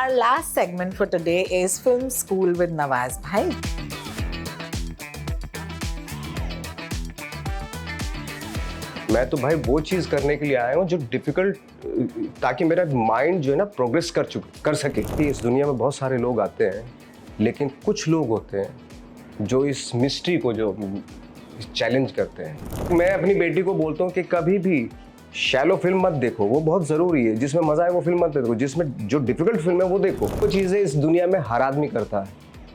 our last segment for today is Film School with Nawaz Bhai. मैं तो भाई वो चीज़ करने के लिए आया हूँ जो डिफ़िकल्ट, ताकि मेरा माइंड जो है ना प्रोग्रेस कर सके। कि इस दुनिया में बहुत सारे लोग आते हैं, लेकिन कुछ लोग होते हैं जो इस मिस्ट्री को जो चैलेंज करते हैं। मैं अपनी बेटी को बोलता हूँ कि कभी भी शैलो फिल्म मत देखो, वो बहुत ज़रूरी है। जिसमें मज़ा है वो फिल्म मत देखो, जिसमें जो डिफ़िकल्ट फिल्म है वो देखो। वो चीज़ें इस दुनिया में हर आदमी करता है,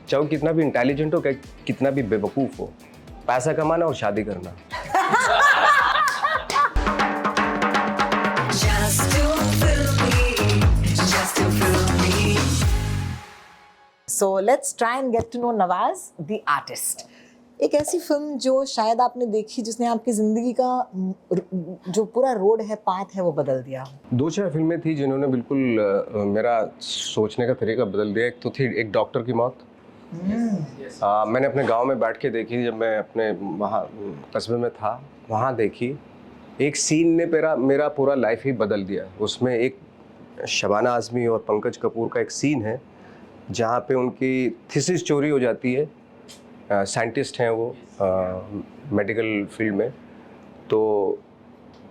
चाहे वो कितना भी इंटेलिजेंट हो, कितना भी बेवकूफ़ हो। पैसा कमाना और शादी करना। So let's try and get to know Nawaz, the artist. एक ऐसी फिल्म जो शायद आपने देखी जिसने आपकी जिंदगी का जो पूरा रोड है, पाथ है, वो बदल दिया। दो चार फिल्में थी जिन्होंने बिल्कुल मेरा सोचने का तरीका बदल दिया। एक तो थी एक डॉक्टर की मौत। मैंने अपने गांव में बैठ के देखी, जब मैं अपने वहाँ कस्बे में था, वहाँ देखी। एक सीन ने मेरा पूरा लाइफ ही बदल दिया। उसमें एक शबाना आज़मी और पंकज कपूर का एक सीन है जहाँ पे उनकी थीसिस चोरी हो जाती है। साइंटिस्ट हैं वो, मेडिकल फील्ड में। तो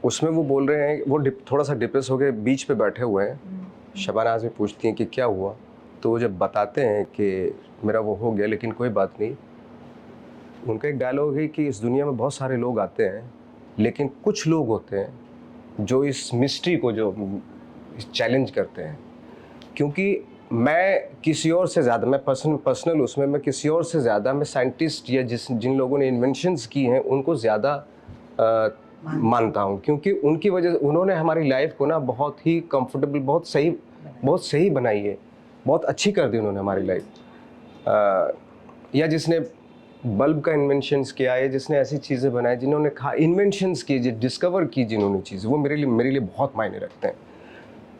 उसमें वो बोल रहे हैं, वो थोड़ा सा डिप्रेस हो गए, बीच पे बैठे हुए हैं। शबाना आज़मी पूछती हैं कि क्या हुआ, तो वो जब बताते हैं कि मेरा वो हो गया, लेकिन कोई बात नहीं। उनका एक डायलॉग है कि इस दुनिया में बहुत सारे लोग आते हैं, लेकिन कुछ लोग होते हैं जो इस मिस्ट्री को जो चैलेंज करते हैं। क्योंकि मैं किसी और से ज़्यादा, मैं पर्सनल उसमें मैं किसी और से ज़्यादा, मैं साइंटिस्ट या जिन लोगों ने इन्वेंशंस की हैं उनको ज़्यादा मानता हूँ। क्योंकि उनकी वजह से उन्होंने हमारी लाइफ को ना बहुत ही कंफर्टेबल, बहुत सही बनाई है, बहुत अच्छी कर दी उन्होंने हमारी लाइफ। या जिसने बल्ब का इन्वेंशंस किया है, जिसने ऐसी चीज़ें बनाई, जिन्होंने इन्वेंशंस की, जो डिस्कवर की जिन्होंने चीज़, वो मेरे लिए बहुत मायने रखते हैं।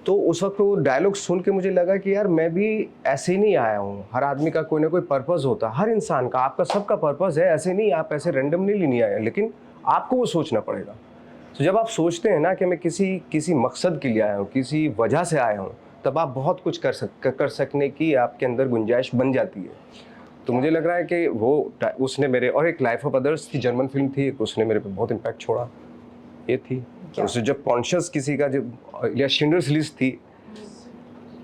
तो उस वक्त वो डायलॉग सुन के मुझे लगा कि यार मैं भी ऐसे ही नहीं आया हूँ। हर आदमी का कोई ना कोई पर्पज़ होता है, हर इंसान का, आपका सबका पर्पज़ है। ऐसे नहीं, आप ऐसे रैंडमली नहीं आए, लेकिन आपको वो सोचना पड़ेगा। तो जब आप सोचते हैं ना कि मैं किसी मकसद के लिए आया हूँ, किसी वजह से आया हूँ, तब आप बहुत कुछ कर सकने की आपके अंदर गुंजाइश बन जाती है। तो मुझे लग रहा है कि वो उसने मेरे, और एक लाइफ ऑफ अदर्स थी, जर्मन फिल्म थी, उसने मेरे पे बहुत इम्पैक्ट छोड़ा। ये थी उससे जब कॉन्शियस किसी का, जो या शिंडलर्स लिस्ट थी।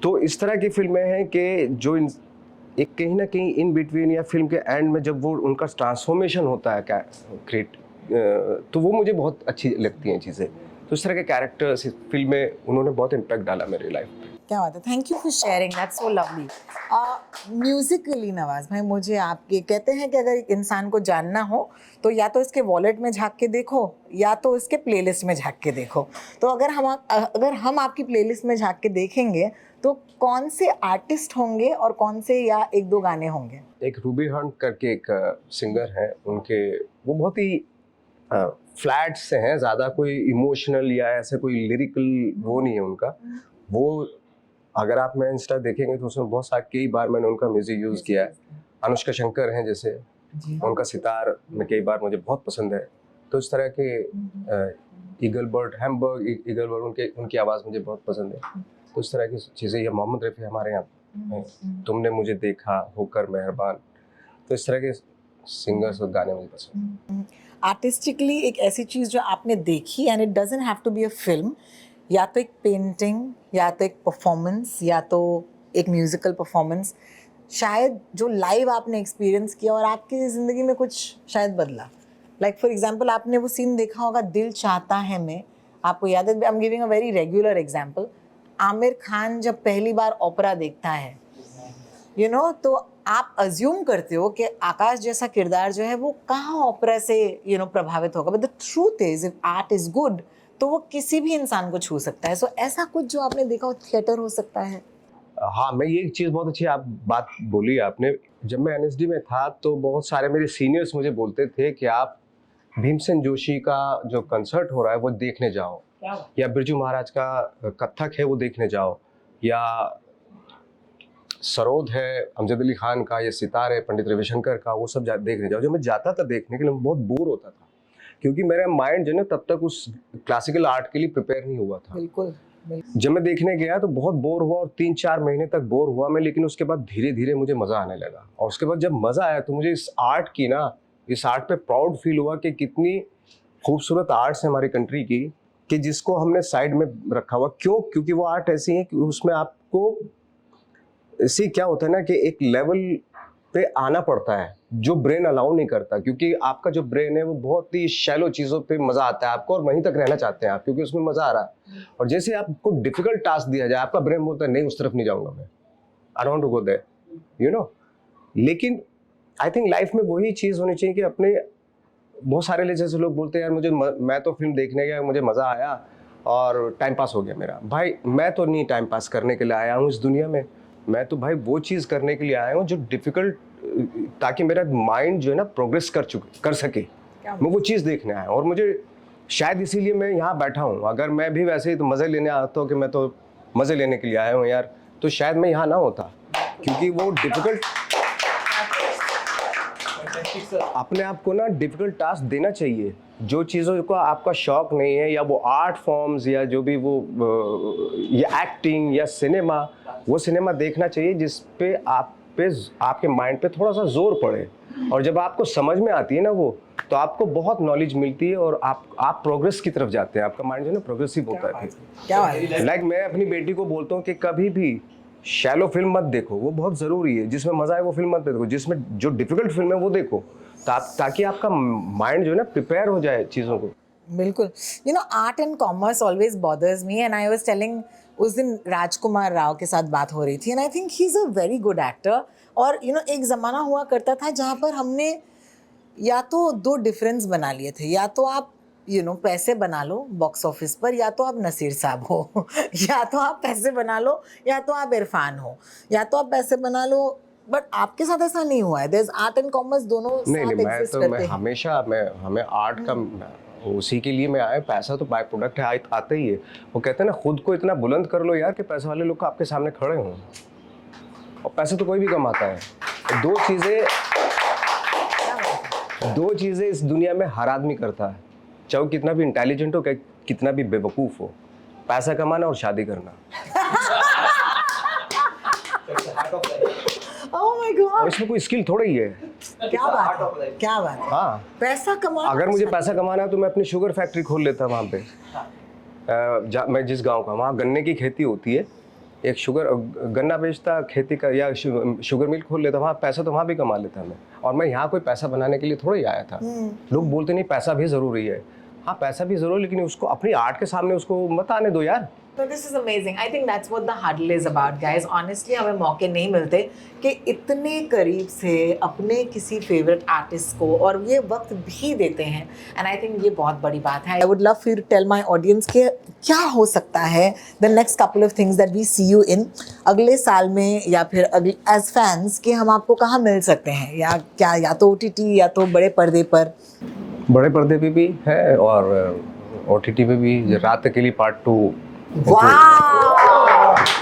तो इस तरह की फिल्में हैं कि जो एक कहीं ना कहीं इन बिटवीन या फिल्म के एंड में जब वो उनका ट्रांसफॉर्मेशन होता है क्रिएट, तो वो मुझे बहुत अच्छी लगती हैं चीज़ें। तो इस तरह के कैरेक्टर्स फिल्म में उन्होंने बहुत इम्पैक्ट डाला मेरी लाइफ में। क्या बात है, thank you for sharing, that's so lovely. Musically Nawaz भाई, मुझे आपके कहते हैं कि अगर एक इंसान को जानना हो तो या तो इसके वॉलेट में झांक के देखो या तो इसके प्लेलिस्ट में झांक के देखो। तो अगर हम आपकी प्लेलिस्ट में झांक के देखेंगे तो कौन से आर्टिस्ट होंगे और कौन से या एक दो गाने होंगे? एक रूबी हंट करके एक सिंगर है, उनके वो बहुत ही फ्लैट से हैं, ज़्यादा कोई इमोशनल या ऐसे कोई लिरिकल वो नहीं है उनका। वो अगर आप मेरा इंस्टा देखेंगे तो उसमें बहुत सारे, कई बार मैंने उनका म्यूजिक यूज़ किया है। अनुष्का शंकर हैं जैसे, उनका सितार में कई बार मुझे बहुत पसंद है। तो इस तरह के ईगलबर्ट उनकी आवाज़ मुझे बहुत पसंद है। तो इस तरह की चीज़ें, या मोहम्मद रफ़ी हमारे यहाँ, तुमने मुझे देखा होकर मेहरबान। तो इस तरह के सिंगर्स और गाने मुझे पसंद। आर्टिस्टिकली एक ऐसी चीज़ जो आपने देखी, and it doesn't have to be a film, या तो एक पेंटिंग, या तो एक परफॉर्मेंस, या तो एक म्यूजिकल परफॉर्मेंस, शायद जो लाइव आपने एक्सपीरियंस किया और आपकी ज़िंदगी में कुछ शायद बदला। लाइक फॉर एग्जांपल, आपने वो सीन देखा होगा दिल चाहता है में, आपको याद है? I am giving a very regular example. Aamir Khan जब पहली बार ओपेरा देखता है, तो आप अज्यूम करते हो कि आकाश जैसा किरदार जो है वो कहाँ ओपेरा से प्रभावित होगा। But the truth is, if art is good तो वो किसी भी इंसान को छू सकता है। सो ऐसा कुछ जो आपने देखा हो, थिएटर हो सकता है। हाँ, मैं ये एक चीज़ बहुत अच्छी आप बात बोली आपने। जब मैं एनएसडी में था तो बहुत सारे मेरे सीनियर्स मुझे बोलते थे कि आप भीमसेन जोशी का जो कंसर्ट हो रहा है वो देखने जाओ, या बिरजू महाराज का कथक है वो देखने जाओ, या सरोद है अमजद अली खान का, या सितार है पंडित रविशंकर का, वो सब देखने जाओ। जब मैं जाता था देखने के लिए, बहुत बोर होता था, क्योंकि मेरा माइंड जो है ना तब तक उस क्लासिकल आर्ट के लिए प्रिपेयर नहीं हुआ था। बिल्कुल। जब मैं देखने गया तो बहुत बोर हुआ और 3-4 महीने तक बोर हुआ मैं, लेकिन उसके बाद धीरे धीरे मुझे मज़ा आने लगा। और उसके बाद जब मज़ा आया तो मुझे इस आर्ट पे प्राउड फील हुआ कि कितनी खूबसूरत आर्ट्स है हमारी कंट्री की, कि जिसको हमने साइड में रखा हुआ। क्यों? क्योंकि वो आर्ट ऐसी है कि उसमें आपको इससे क्या होता है ना कि एक लेवल पे आना पड़ता है जो ब्रेन अलाउ नहीं करता, क्योंकि आपका जो ब्रेन है वो बहुत ही शैलो चीज़ों पे मज़ा आता है आपको, और वहीं तक रहना चाहते हैं आप, क्योंकि उसमें मज़ा आ रहा है। और जैसे आपको डिफिकल्ट टास्क दिया जाए, आपका ब्रेन बोलता है नहीं, उस तरफ नहीं जाऊँगा मैं, I don't want to go there, you know. लेकिन आई थिंक लाइफ में वही चीज़ होनी चाहिए कि अपने, बहुत सारे जैसे लोग बोलते हैं यार मैं तो फिल्म देखने गया, मुझे मज़ा आया और टाइम पास हो गया मेरा। भाई मैं तो नहीं टाइम पास करने के लिए आया हूँ इस दुनिया में, मैं तो भाई वो चीज़ करने के लिए आया हूँ जो डिफ़िकल्ट, ताकि मेरा माइंड जो है ना प्रोग्रेस कर सके। मैं वो चीज़ देखने आया हूँ, और मुझे शायद इसीलिए मैं यहाँ बैठा हूँ। अगर मैं भी वैसे ही तो मज़े लेने आता हूँ कि मैं तो मज़े लेने के लिए आया हूँ यार, तो शायद मैं यहाँ ना होता, क्योंकि वो डिफ़िकल्ट, अपने आप को ना डिफिकल्ट टास्क देना चाहिए। जो चीज़ों को आपका शौक नहीं है, या वो आर्ट फॉर्म्स, या जो भी वो या एक्टिंग या सिनेमा, वो सिनेमा देखना चाहिए जिस पे आपके माइंड पे थोड़ा सा जोर पड़े। और जब आपको समझ में आती है ना वो, तो आपको बहुत नॉलेज मिलती है और आप प्रोग्रेस की तरफ जाते हैं। आपका माइंड जो है ना प्रोग्रेसिव होता है। क्या है? लाइक मैं अपनी बेटी को बोलता हूँ कि कभी भी शैलो फिल्म मत देखो, वो बहुत ज़रूरी है। जिसमें मज़ा है वो फिल्म मत देखो, जिसमें जो डिफ़िकल्ट फिल्म है वो देखो, ताकि आपका माइंड जो है ना प्रिपेयर हो जाए चीज़ों को। बिल्कुल। You know, art and commerce always bothers me, and I was telling, उस दिन राजकुमार राव के साथ बात हो रही थी, and I think he is a very good actor. और यू नो, एक ज़माना हुआ करता था जहाँ पर हमने या तो दो डिफरेंस बना लिए थे, या तो आप पैसे बना लो बॉक्स ऑफिस पर, या तो आप नसीर साहब हो या तो आप पैसे बना लो, या तो आप इरफान हो, या तो आप पैसे बना लो। बट आपके साथ ऐसा नहीं हुआ है। There is art and commerce, दोनों नहीं साथ एग्जिस्ट करते हैं। हमें आर्ट का उसी के लिए मैं आया। पैसा तो बाय प्रोडक्ट है, आता ही है। वो कहते हैं ना, खुद को इतना बुलंद कर लो यार कि पैसे वाले लोग आपके सामने खड़े हों। और पैसे तो कोई भी कमाता है। दो चीज़ें इस दुनिया में हर आदमी करता है, चाहे वो कितना भी इंटेलिजेंट हो, कितना भी बेवकूफ़ हो। पैसा कमाना और शादी करना। ओह माय गॉड, और इसमें कोई स्किल थोड़ा ही है। क्या बात है, क्या बात है। हाँ, पैसा कमाना, अगर मुझे पैसा कमाना है तो मैं अपनी शुगर फैक्ट्री खोल लेता वहाँ पे। मैं जिस गांव का, वहाँ गन्ने की खेती होती है, एक गन्ना बेचता, खेती का, या शुगर मिल खोल लेता। वहाँ पैसा तो वहाँ भी कमा लेता मैं। और मैं यहाँ कोई पैसा बनाने के लिए थोड़ा ही आया था। लोग बोलते नहीं पैसा भी ज़रूरी है। हाँ, पैसा भी ज़रूरी, लेकिन उसको अपनी आर्ट के सामने उसको मत आने दो यार। So this is amazing. I think that's what the huddle is about, guys. Honestly, हमें मौके नहीं मिलते कि इतने करीब से अपने किसी फेवरेट आर्टिस्ट को और ये वक्त भी देते हैं, and I think ये बहुत बड़ी बात है. I would love for you to tell my audience कि क्या हो सकता है the next couple of things that we see you in अगले साल में, या फिर as fans कि हम आपको कहाँ मिल सकते हैं, या क्या, या तो OTT या तो बड़े पर्दे पर। बड़े पर्दे पे भी है और OTT पे भी। रात के लिए part 2। Wow!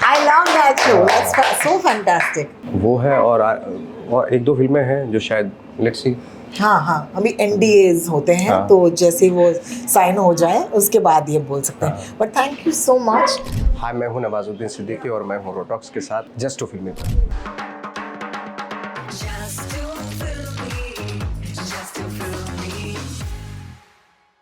I love that show. That's so fantastic. वो है, और एक दो फिल्में हैं जो शायद, लेट्स सी। हाँ, अभी NDAs होते हैं। हाँ। तो जैसे ही वो साइन हो जाए उसके बाद ये बोल सकते हैं। But thank you so much. Hi, मैं हूँ नवाजुद्दीन सिद्दीकी और मैं हूँ रोटॉक्स के साथ जस्ट टू फिल्मी पर।